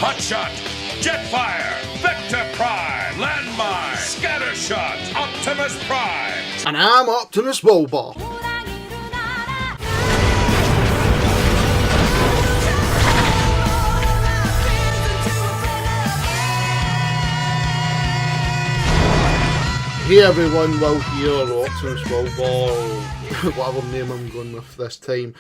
Hotshot, Jetfire, Vector Prime, Landmine, Scattershot, Optimus Prime. And I'm Optimus Wilbur. Hey everyone, Will here, Optimus Wilbur, whatever name I'm going with this time.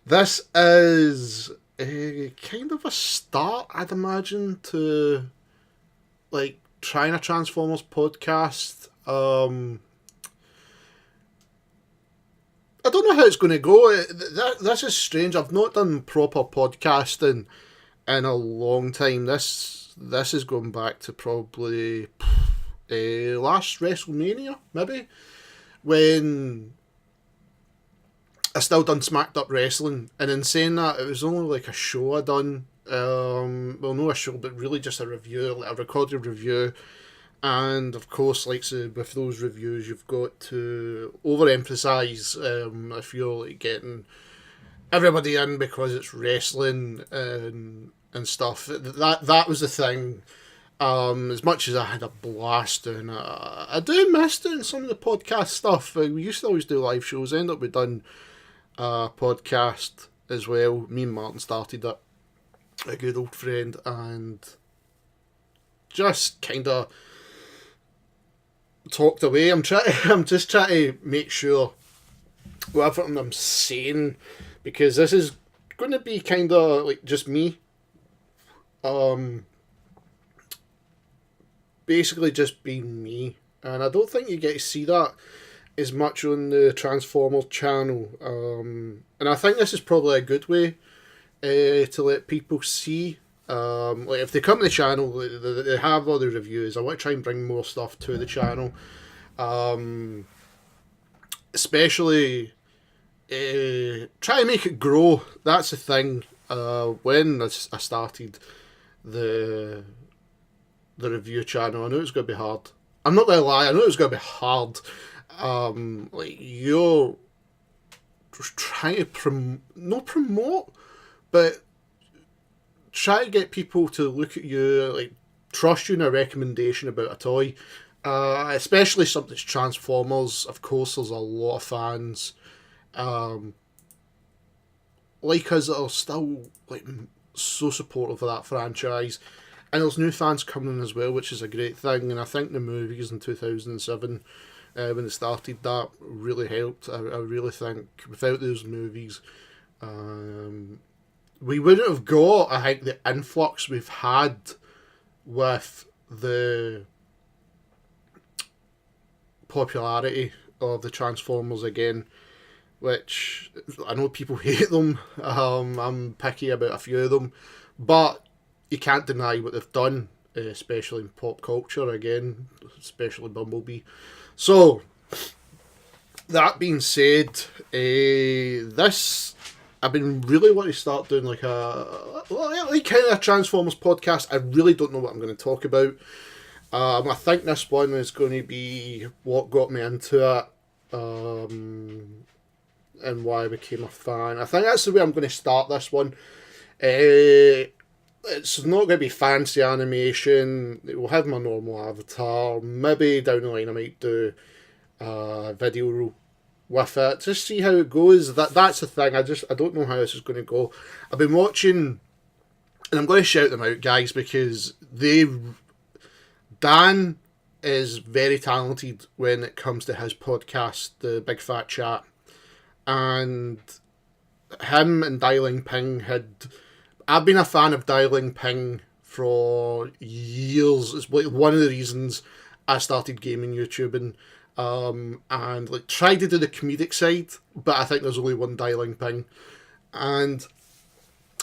This is kind of a start, I'd imagine, to like trying a Transformers podcast. I don't know how it's going to go. This is strange. I've not done proper podcasting in a long time. This is going back to probably last WrestleMania, maybe, when I still done Smacked Up Wrestling, and in saying that, it was only like a show I done, well, not a show, but really just a review, like a recorded review, and of course, like, so with those reviews, you've got to overemphasise if you're like getting everybody in because it's wrestling and stuff. That was the thing. As much as I had a blast doing it, I do miss doing some of the podcast stuff. We used to always do live shows. End up we done a podcast as well. Me and Martin started it, a good old friend, and just kind of talked away. I'm just trying to make sure with everything I'm saying, because this is going to be kind of like just me. Basically just being me, and I don't think you get to see that as much on the Transformers channel, and I think this is probably a good way to let people see, like if they come to the channel, they have all the reviews. I want to try and bring more stuff to the channel, especially try and make it grow. That's the thing. When I started the review channel, I knew it was going to be hard. I'm not going to lie, I knew it was going to be hard. Like, you're just trying to not promote, but try to get people to look at you, like, trust you in a recommendation about a toy. Especially something that's Transformers. Of course, there's a lot of fans like us that are still, like, so supportive of that franchise. And there's new fans coming in as well, which is a great thing. And I think the movies in 2007, when they started, that really helped. I really think without those movies, we wouldn't have got, I think, the influx we've had with the popularity of the Transformers again, which I know people hate them. I'm picky about a few of them, but you can't deny what they've done, especially in pop culture, again, especially Bumblebee. So, that being said, I've been really wanting to start doing like kind of a Transformers podcast. I really don't know what I'm going to talk about. I think this one is going to be what got me into it, and why I became a fan. I think that's the way I'm going to start this one. It's not going to be fancy animation. It will have my normal avatar. Maybe down the line I might do a video with it. Just see how it goes. That's the thing. I don't know how this is going to go. I've been watching, and I'm going to shout them out, guys, because Dan is very talented when it comes to his podcast, the Big Fat Chat. And him and Dialing Ping I've been a fan of Dialing Ping for years. It's like one of the reasons I started gaming YouTubing, and like tried to do the comedic side, but I think there's only one Dialing Ping, and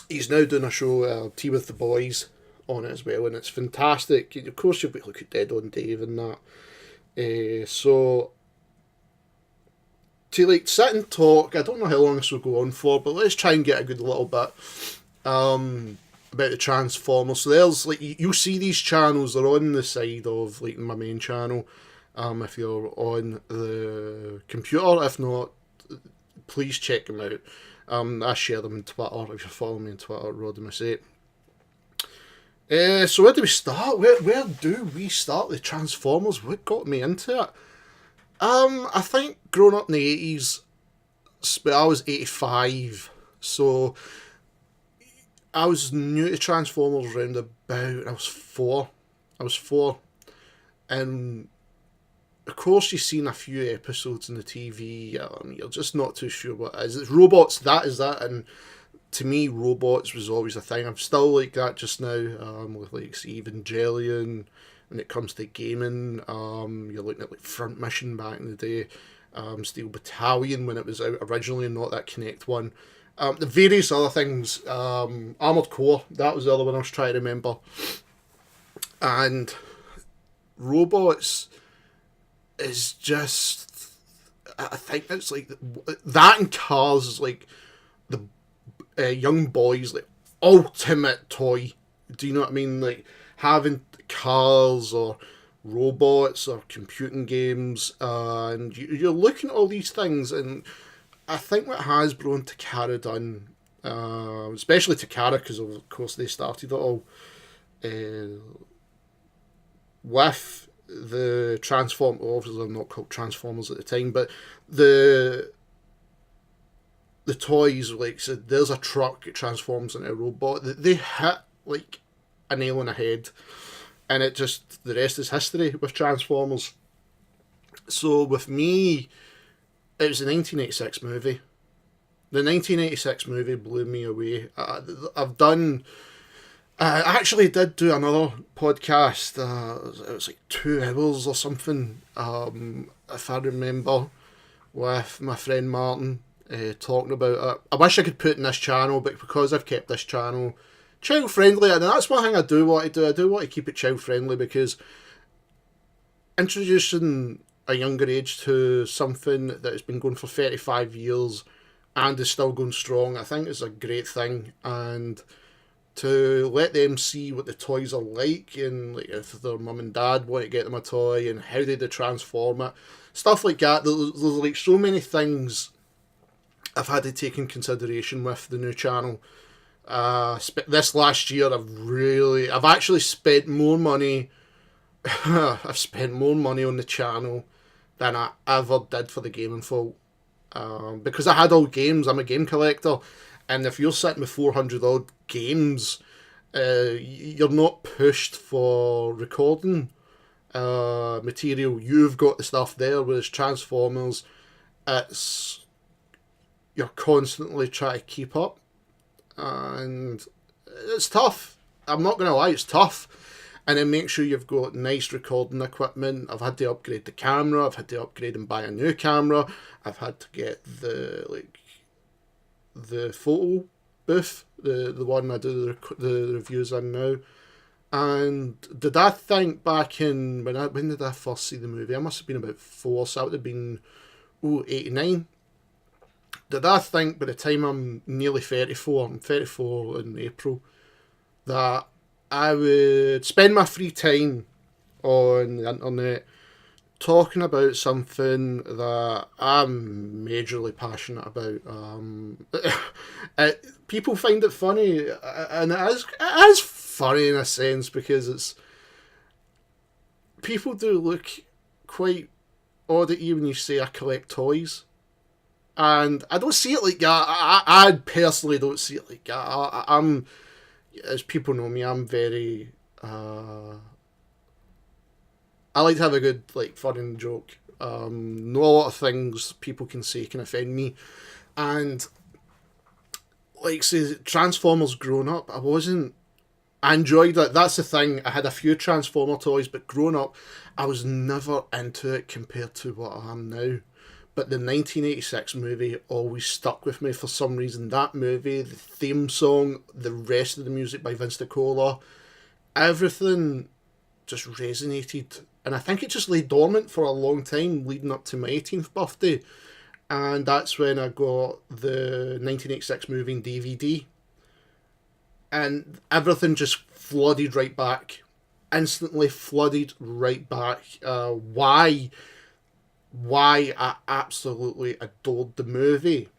he's now doing a show, Tea with the Boys, on it as well, and it's fantastic. Of course, you'll be looking at Dead on Dave and that. So to like sit and talk, I don't know how long this will go on for, but let's try and get a good little bit about the Transformers. So there's like, you'll see these channels, they're on the side of like my main channel, if you're on the computer. If not, please check them out. I share them on Twitter. If you follow me on Twitter, Rodimus8. So where do we start? Where do we start with Transformers? What got me into it? I think growing up in the 80s, I was 85, so I was new to Transformers around about, I was four. And of course you've seen a few episodes on the TV, you're just not too sure what it is. It's robots, that is that, and to me, robots was always a thing. I'm still like that just now, with like Evangelion. When it comes to gaming, you're looking at like Front Mission back in the day, Steel Battalion when it was out originally, not that Connect one. The various other things, Armored Core, that was the other one I was trying to remember. And robots is just, I think it's like that, and cars is like the young boys like ultimate toy. Do you know what I mean? Like having cars or robots or computing games, and you're looking at all these things, and I think what Hasbro and Takara done, especially Takara, because of course they started it all, with the obviously they're not called Transformers at the time, but the toys, like, so there's a truck, it transforms into a robot. They hit like a nail on the head, and it just, the rest is history with Transformers. So with me, it was a 1986 movie. The 1986 movie blew me away. I actually did do another podcast. It was like 2 hours or something, if I remember, with my friend Martin, talking about it. I wish I could put it in this channel, but because I've kept this channel child friendly, and that's one thing I do want to do. I do want to keep it child friendly, because introducing a younger age to something that has been going for 35 years and is still going strong, I think is a great thing. And to let them see what the toys are like, and like if their mum and dad want to get them a toy, and how they transform it, stuff like that. There's like so many things I've had to take in consideration with the new channel. This last year, I've actually spent more money. I've spent more money on the channel than I ever did for the gaming fault. Because I had all games. I'm a game collector, and if you're sitting with 400 odd games, you're not pushed for recording material. You've got the stuff there. Whereas Transformers, you're constantly trying to keep up, and it's tough. I'm not going to lie, it's tough. And then make sure you've got nice recording equipment. I've had to upgrade the camera. I've had to upgrade and buy a new camera. I've had to get the photo booth, the one I do the reviews in now. And did I think back in when did I first see the movie? I must have been about 4, so that would have been 89. Did I think by the time I'm nearly 34, I'm 34 in April, that I would spend my free time on the internet talking about something that I'm majorly passionate about. People find it funny, and it is funny in a sense, because it's, people do look quite odd at you when you say I collect toys. And I don't see it like that. I personally don't see it like that. I'm, as people know me, I'm very, I like to have a good, like, fun and joke. Not a lot of things people can say can offend me. And, like, say, Transformers growing up, I enjoyed it. That's the thing. I had a few Transformer toys, but growing up, I was never into it compared to what I am now. But the 1986 movie always stuck with me for some reason. That movie, the theme song, the rest of the music by Vince DiCola, everything just resonated. And I think it just lay dormant for a long time leading up to my 18th birthday. And that's when I got the 1986 movie in DVD. And everything just flooded right back. Instantly flooded right back. Why I absolutely adored the movie.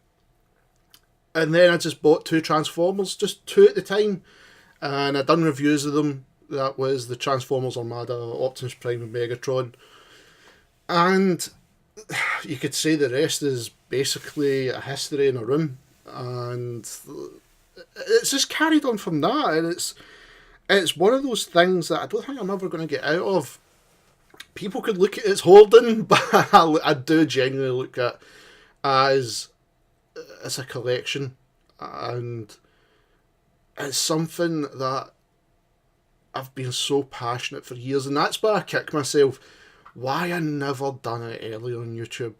And then I just bought 2 Transformers, just 2 at the time. and I done reviews of them. That was the Transformers Armada, Optimus Prime and Megatron. And you could say the rest is basically a history in a room. And it's just carried on from that. And it's one of those things that I don't think I'm ever going to get out of. People could look at it as hoarding, but I do genuinely look at it as a collection. And it's something that I've been so passionate for years, and that's why I kick myself. Why I never done it earlier on YouTube.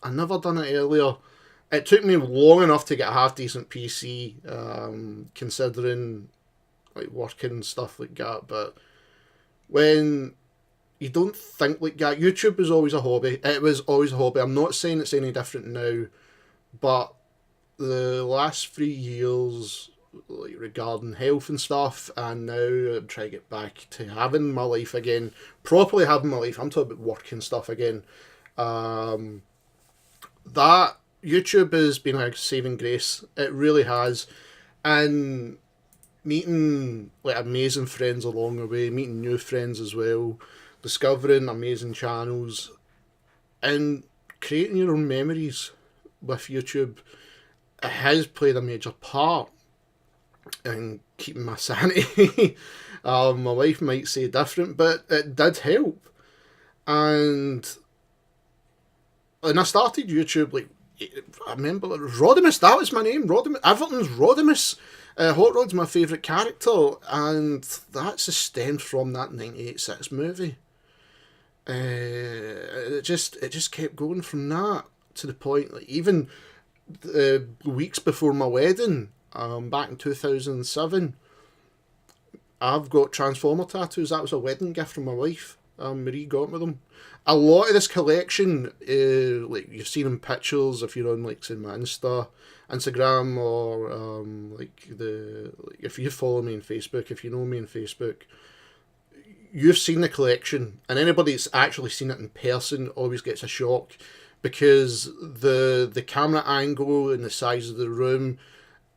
I never done it earlier. It took me long enough to get a half decent PC, considering like working and stuff like that. But when you don't think like that, YouTube was always a hobby. It was always a hobby. I'm not saying it's any different now, but the last 3 years, like regarding health and stuff, and now I'm trying to get back to having my life again, properly having my life. I'm talking about working stuff again. That YouTube has been a saving grace. It really has. And meeting like amazing friends along the way, meeting new friends as well, discovering amazing channels, and creating your own memories with YouTube, it has played a major part in keeping my sanity. My wife might say different, but it did help. And I started YouTube, like, I remember Rodimus, that was my name, Rodimus, Everton's Rodimus. Hot Rod's my favourite character, and that stemmed from that 1986 movie. It just kept going from that to the point, like, even weeks before my wedding, back in 2007, I've got Transformer tattoos. That was a wedding gift from my wife. Marie got me them. A lot of this collection, like you've seen in pictures if you're on like say my Instagram, or if you follow me on Facebook, if you know me on Facebook, you've seen the collection, and anybody that's actually seen it in person always gets a shock, because the camera angle and the size of the room,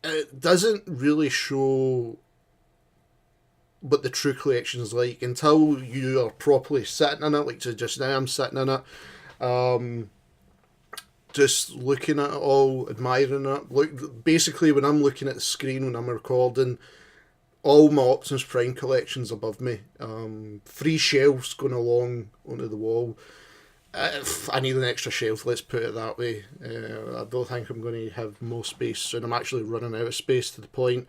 it doesn't really show what the true collection is like until you are properly sitting in it, like just now I'm sitting in it, just looking at it all, admiring it. Look, basically when I'm looking at the screen when I'm recording, all my Optimus Prime collections above me, 3 shelves going along onto the wall. I need an extra shelf, let's put it that way. I don't think I'm going to have more space soon. I'm actually running out of space to the point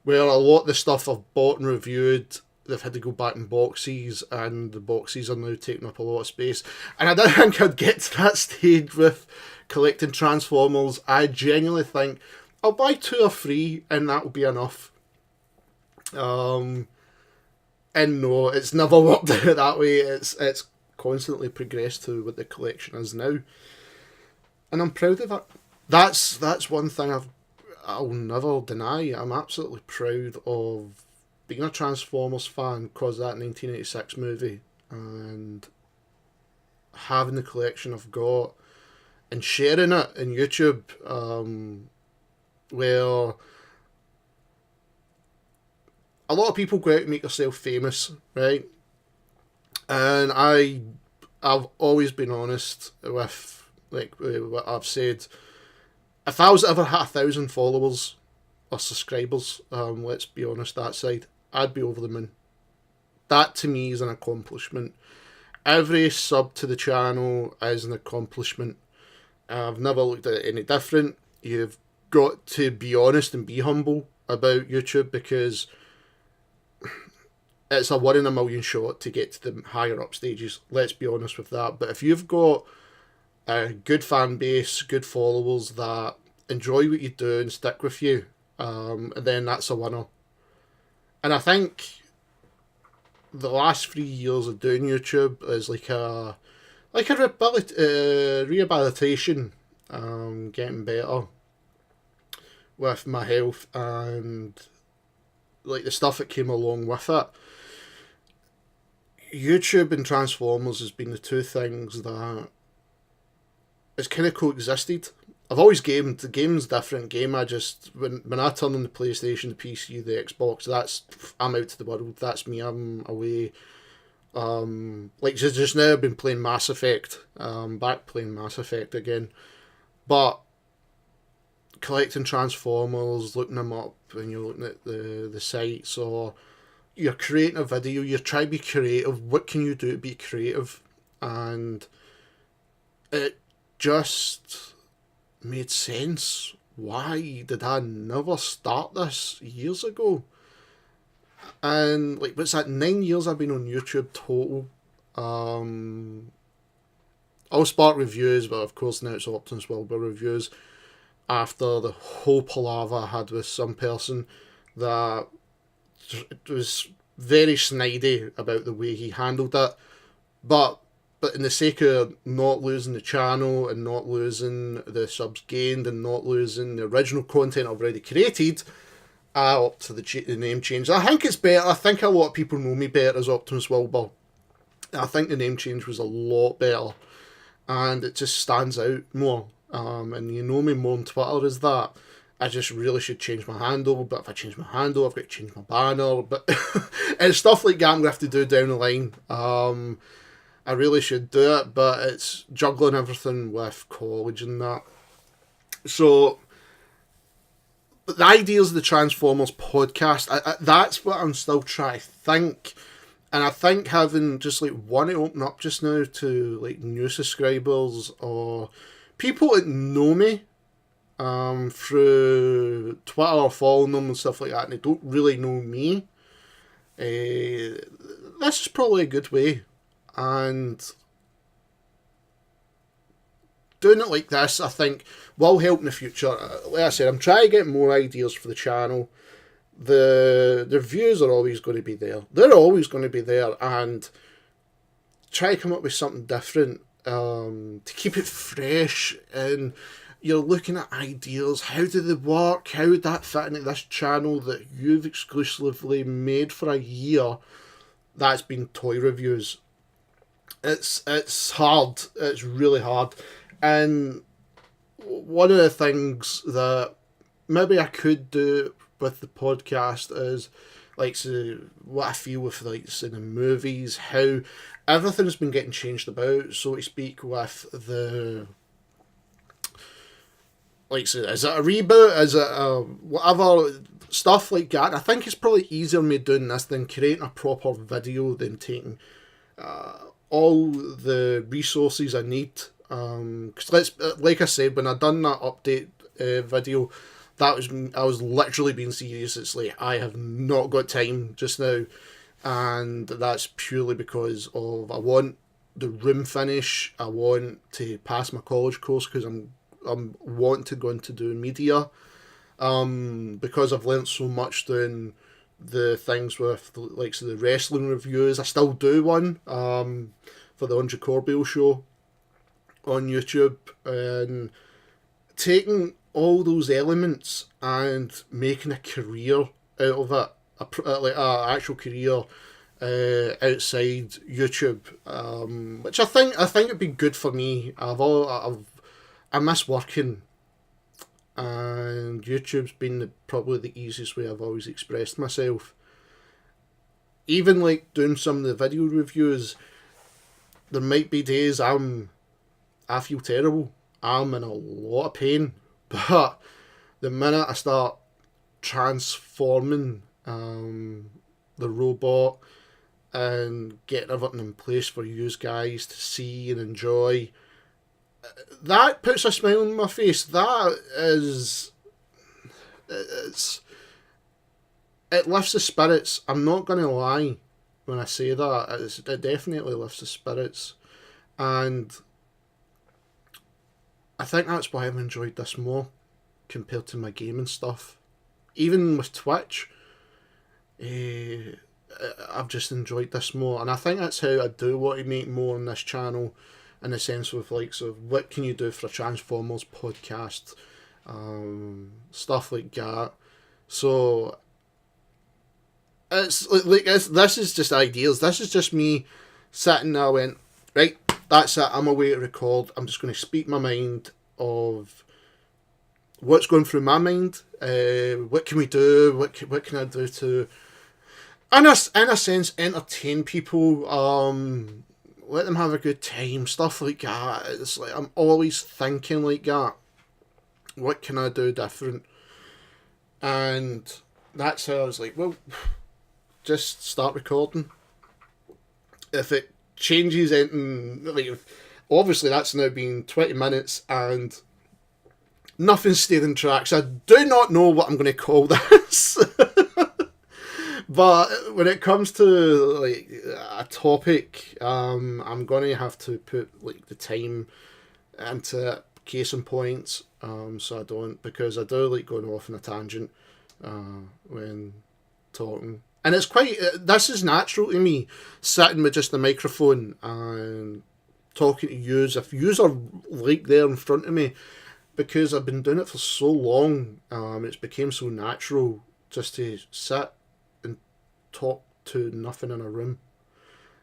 where a lot of the stuff I've bought and reviewed, they've had to go back in boxes, and the boxes are now taking up a lot of space. And I didn't think I'd get to that stage with collecting Transformers. I genuinely think I'll buy 2 or 3 and that will be enough. And no, it's never worked out that way. It's constantly progressed to what the collection is now, and I'm proud of it. That's one thing I'll never deny. I'm absolutely proud of being a Transformers fan because of that 1986 movie, and having the collection I've got and sharing it in YouTube, where a lot of people go out and make themselves famous, right? And I've always been honest with what I've said. If I was ever had 1,000 followers or subscribers, let's be honest, that side, I'd be over the moon. That to me is an accomplishment. Every sub to the channel is an accomplishment. I've never looked at it any different. You've got to be honest and be humble about YouTube, because it's a 1 in a million shot to get to the higher up stages. Let's be honest with that. But if you've got a good fan base, good followers that enjoy what you do and stick with you, then that's a winner. And I think the last 3 years of doing YouTube is like a rehabilitation, getting better with my health and like the stuff that came along with it. YouTube and Transformers has been the 2 things that has kind of coexisted, I've always gamed. The game's different. Game, I just when I turn on the PlayStation, the PC, the Xbox, I'm out to the world. That's me. I'm away. Like just now, I've been playing Mass Effect. Back playing Mass Effect again, but collecting Transformers, looking them up, and you're looking at the sites, or you're creating a video. You're trying to be creative. What can you do to be creative? And it just made sense. Why did I never start this years ago? And like, what's that? 9 years I've been on YouTube total. I'll spark reviews, but of course now it's Optimus Wilbur reviews. After the whole palaver I had with some person that was very snidey about the way he handled it, but in the sake of not losing the channel and not losing the subs gained and not losing the original content I've already created, I opt to the name change. I think it's better. I think a lot of people know me better as Optimus Wilbur. I think the name change was a lot better, and it just stands out more. And you know me more on Twitter as that. I just really should change my handle, but if I change my handle, I've got to change my banner. But it's stuff like that I'm going to have to do down the line. I really should do it, but it's juggling everything with college and that. So, but the ideas of the Transformers podcast, that's what I'm still trying to think. And I think having just like one to open up just now to like new subscribers or people that know me through Twitter or following them and stuff like that, and they don't really know me, this is probably a good way. And doing it like this, I think, will help in the future. Like I said, I'm trying to get more ideas for the channel. The views are always going to be there. They're always going to be there, and try to come up with something different to keep it fresh. And you're looking at ideas. How do they work? How would that fit into this channel that you've exclusively made for a year? That's been toy reviews. It's hard. It's really hard. And one of the things that maybe I could do with the podcast is like, so what I feel with like in the movies, how everything's been getting changed about, so to speak, with the like, so is it a reboot? Is it a whatever stuff like that? I think it's probably easier me doing this than creating a proper video than taking all the resources I need. Because like I said, when I done that update video, I was literally being serious. It's like, I have not got time just now, and that's purely because of I want the room finish. I want to pass my college course because I'm wanting to go into doing media. Because I've learnt so much doing the things with the wrestling reviews. I still do one for the Andre Corbell show on YouTube, and taking all those elements and making a career out of it, a actual career outside YouTube, which I think it'd be good for me. I miss working, and YouTube's been probably the easiest way I've always expressed myself. Even like doing some of the video reviews, there might be days I feel terrible. I'm in a lot of pain. But the minute I start transforming the robot and getting everything in place for you guys to see and enjoy, that puts a smile on my face. It lifts the spirits. I'm not going to lie when I say that. It definitely lifts the spirits. And I think that's why I've enjoyed this more compared to my gaming stuff. Even with Twitch, I've just enjoyed this more. And I think that's how I do want to make more on this channel, in the sense of what can you do for a Transformers podcast, stuff like that. So this is just ideas. This is just me sitting there. I went, right, that's it. I'm away to record. I'm just going to speak my mind of what's going through my mind. What can we do? What can I do to, in a sense, entertain people? Let them have a good time, stuff like that. It's like I'm always thinking like that. What can I do different? And that's how I was like, well, just start recording. If it changes anything, like, obviously that's now been 20 minutes and nothing's steering tracks. I do not know what I'm going to call this. But when it comes to like a topic, I'm going to have to put like the time into it, case in points, so I don't, because I do like going off on a tangent when talking. And it's quite, this is natural to me, sitting with just the microphone and talking to yous. If yous are like there in front of me, because I've been doing it for so long, it's became so natural just to sit and talk to nothing in a room.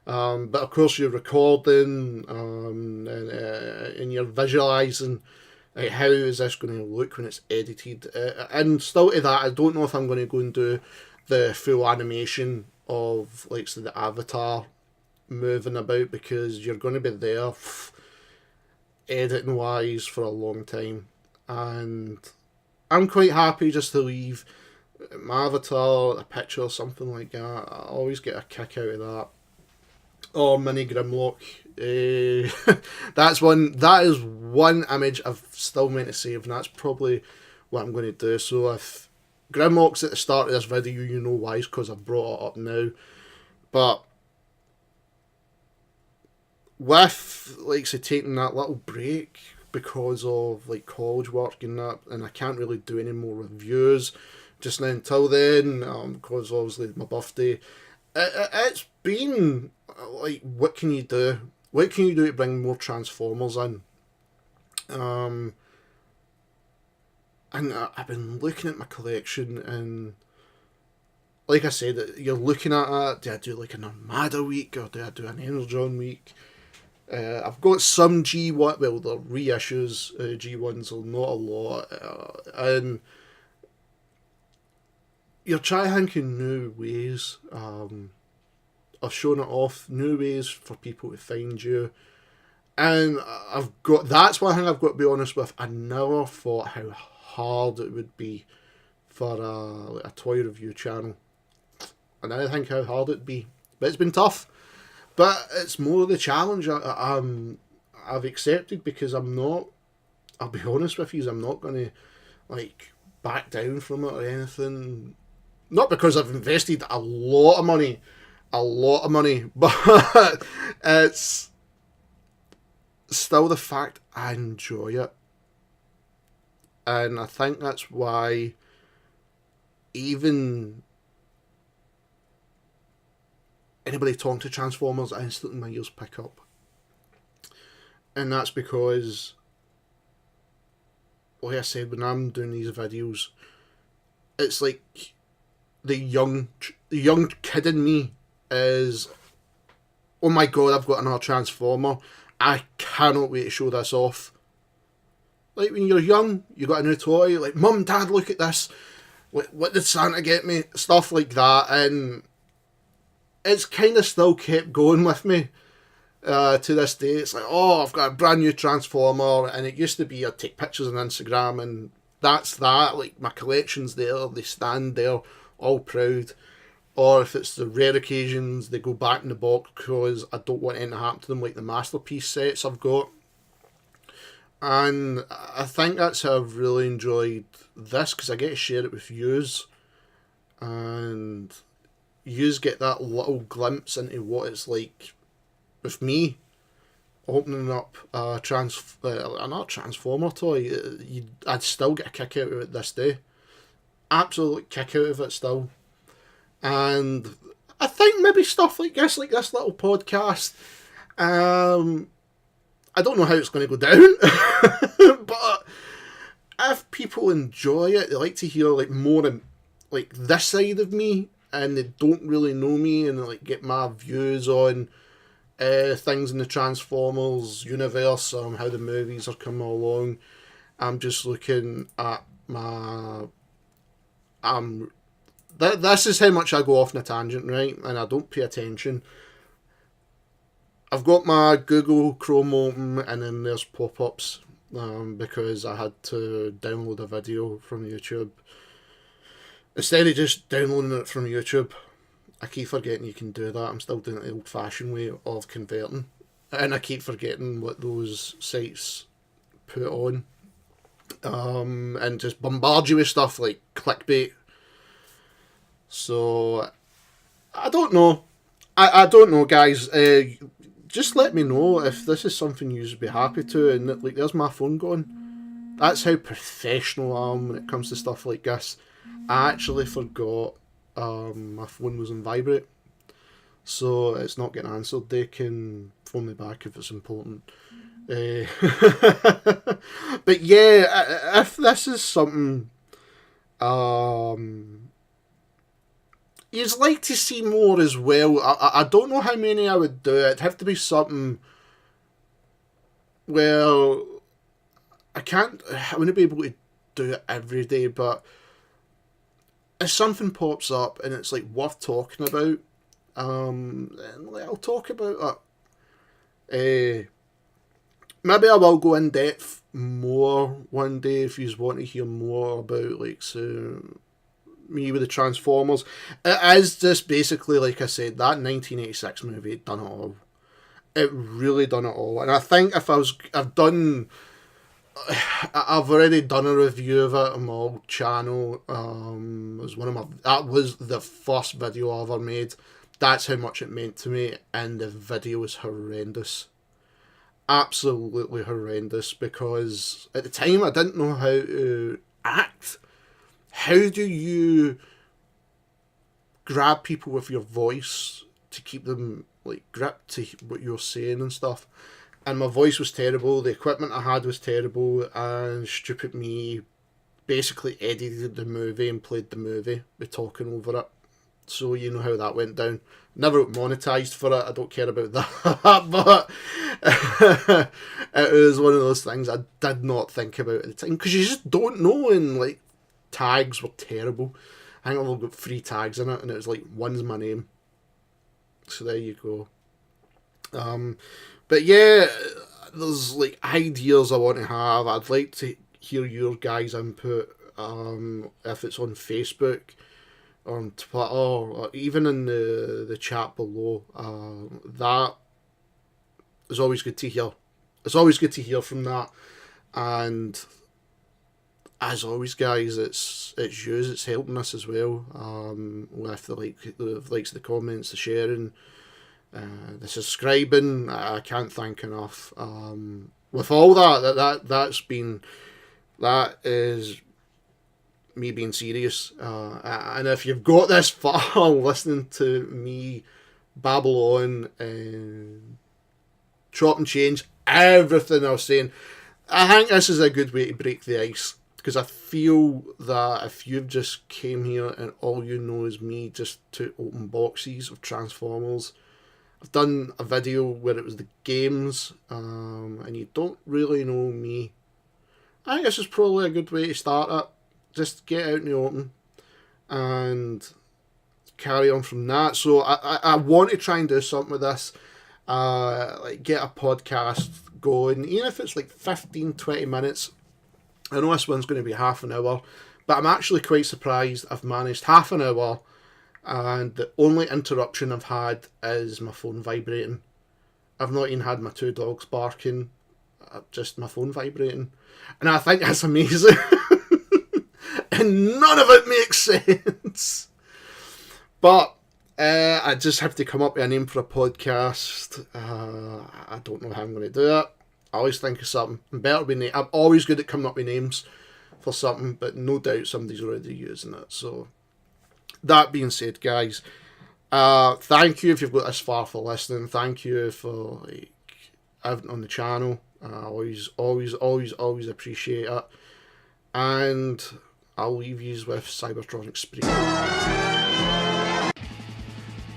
But of course you're recording and you're visualising like, how is this going to look when it's edited. And still to that, I don't know if I'm going to go and do the full animation of like so the avatar moving about, because you're going to be there editing wise for a long time, and I'm quite happy just to leave my avatar, a picture or something like that. I always get a kick out of that. Or mini Grimlock. That is one image I've still meant to save, and that's probably what I'm going to do. So if Grimlock's at the start of this video, you know why, it's because I brought it up now. But with like say taking that little break because of like college work and that, and I can't really do any more reviews just now until then, because obviously my birthday. It's been like, what can you do? What can you do to bring more Transformers in? And I've been looking at my collection, and like I said, you're looking at it. Do I do like an Armada week, or do I do an Energon week? I've got some G1, well, they're reissues, G1s, so not a lot, and you're trying to think of new ways of showing it off, new ways for people to find you. And that's one thing I've got to be honest with. I never thought how hard it would be for a toy review channel. And I think how hard it'd be. But it's been tough. But it's more the challenge I've accepted, because I'm not, I'll be honest with you, I'm not going to like back down from it or anything. Not because I've invested a lot of money, but it's still the fact I enjoy it. And I think that's why even anybody talking to Transformers, instantly my ears pick up. And that's because, like I said, when I'm doing these videos, it's like the young kid in me is, oh my god, I've got another Transformer. I cannot wait to show this off. Like when you're young, you got a new toy, like, Mum, Dad, look at this. What did Santa get me? Stuff like that. And it's kind of still kept going with me to this day. It's like, oh, I've got a brand new Transformer, and it used to be I'd take pictures on Instagram, and that's that. Like, my collection's there, they stand there, all proud. Or if it's the rare occasions, they go back in the box because I don't want anything to happen to them, like the Masterpiece sets I've got. And I think that's how I've really enjoyed this, because I get to share it with yous, and yous get that little glimpse into what it's like with me opening up another Transformer toy. I'd still get a kick out of it this day. Absolute kick out of it still. And I think maybe stuff like this little podcast, I don't know how it's going to go down, but if people enjoy it, they like to hear like more of like this side of me, and they don't really know me, and they like get my views on things in the Transformers universe, how the movies are coming along, I'm just looking at my... This is how much I go off on a tangent, right? And I don't pay attention. I've got my Google Chrome open, and then there's pop-ups because I had to download a video from YouTube. Instead of just downloading it from YouTube, I keep forgetting you can do that. I'm still doing it the old-fashioned way of converting. And I keep forgetting what those sites put on. And just bombard you with stuff like clickbait. So, I don't know. I don't know, guys. Just let me know if this is something you'd be happy to. And like, there's my phone going. That's how professional I am when it comes to stuff like this. I actually forgot my phone was on vibrate, so it's not getting answered. They can phone me back if it's important. But yeah, if this is something you'd like to see more as well, I don't know how many I would do. It'd have to be something, well, I wouldn't be able to do it every day, but if something pops up and it's like worth talking about, then I'll talk about it. Maybe I will go in depth more one day if you want to hear more about like me with the Transformers. It is just basically, like I said, that 1986 movie done it all. It really done it all, and I think if I've already done a review of it on my old channel. That was the first video I ever made. That's how much it meant to me, and the video was horrendous. Absolutely horrendous, because at the time I didn't know how to act. How do you grab people with your voice to keep them like gripped to what you're saying and stuff? And my voice was terrible, the equipment I had was terrible, and stupid me basically edited the movie and played the movie with talking over it. So you know how that went down. Never monetised for it, I don't care about that. But it was one of those things I did not think about at the time, because you just don't know, and like tags were terrible. I think I've got 3 tags in it, and it was like, one's my name. So there you go. But yeah, there's like ideas I want to have. I'd like to hear your guys' input, if it's on Facebook, on Twitter, or even in the chat below. That is always good to hear. It's always good to hear from that. And as always, guys, it's you that's helping us as well. With the likes of the comments, the sharing, the subscribing. I can't thank enough. With all that is me being serious. And if you've got this far listening to me babble on and chop and change everything I was saying, I think this is a good way to break the ice. Because I feel that if you've just came here and all you know is me just to open boxes of Transformers, I've done a video where it was the games, and you don't really know me, I think this is probably a good way to start it. Just get out in the open and carry on from that. So I want to try and do something with this, like get a podcast going, even if it's like 15-20 minutes. I know this one's going to be half an hour, but I'm actually quite surprised I've managed half an hour, and the only interruption I've had is my phone vibrating. I've not even had my 2 dogs barking, just my phone vibrating. And I think that's amazing. And none of it makes sense. But I just have to come up with a name for a podcast. I don't know how I'm going to do it. I always think of something. I'm always good at coming up with names for something, but no doubt somebody's already using it. So, that being said, guys, thank you if you've got this far for listening. Thank you for having on the channel. I always appreciate it. And I'll leave you with Cybertronic Spree.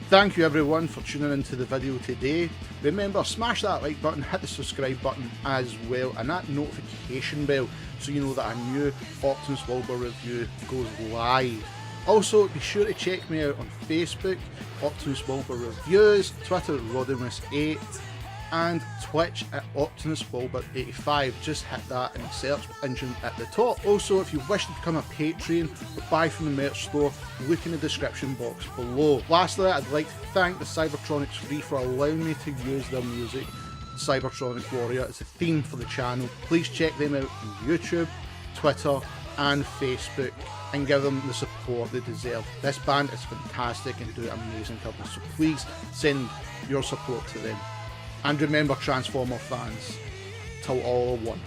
Thank you everyone for tuning into the video today. Remember, smash that like button, hit the subscribe button as well, and that notification bell so you know that a new Optimus Wilbur review goes live. Also, be sure to check me out on Facebook, Optimus Wilbur Reviews, Twitter, Rodimus8, and Twitch at Optimus Wilbur 85. Just hit that in the search engine at the top. Also, if you wish to become a Patreon or buy from the merch store, look in the description box below. Lastly, I'd like to thank the Cybertronic Spree for allowing me to use their music. Cybertronic Warrior is the theme for the channel. Please check them out on YouTube, Twitter and Facebook and give them the support they deserve. This band is fantastic and do amazing covers, so please send your support to them. And remember, Transformer fans, till all are one.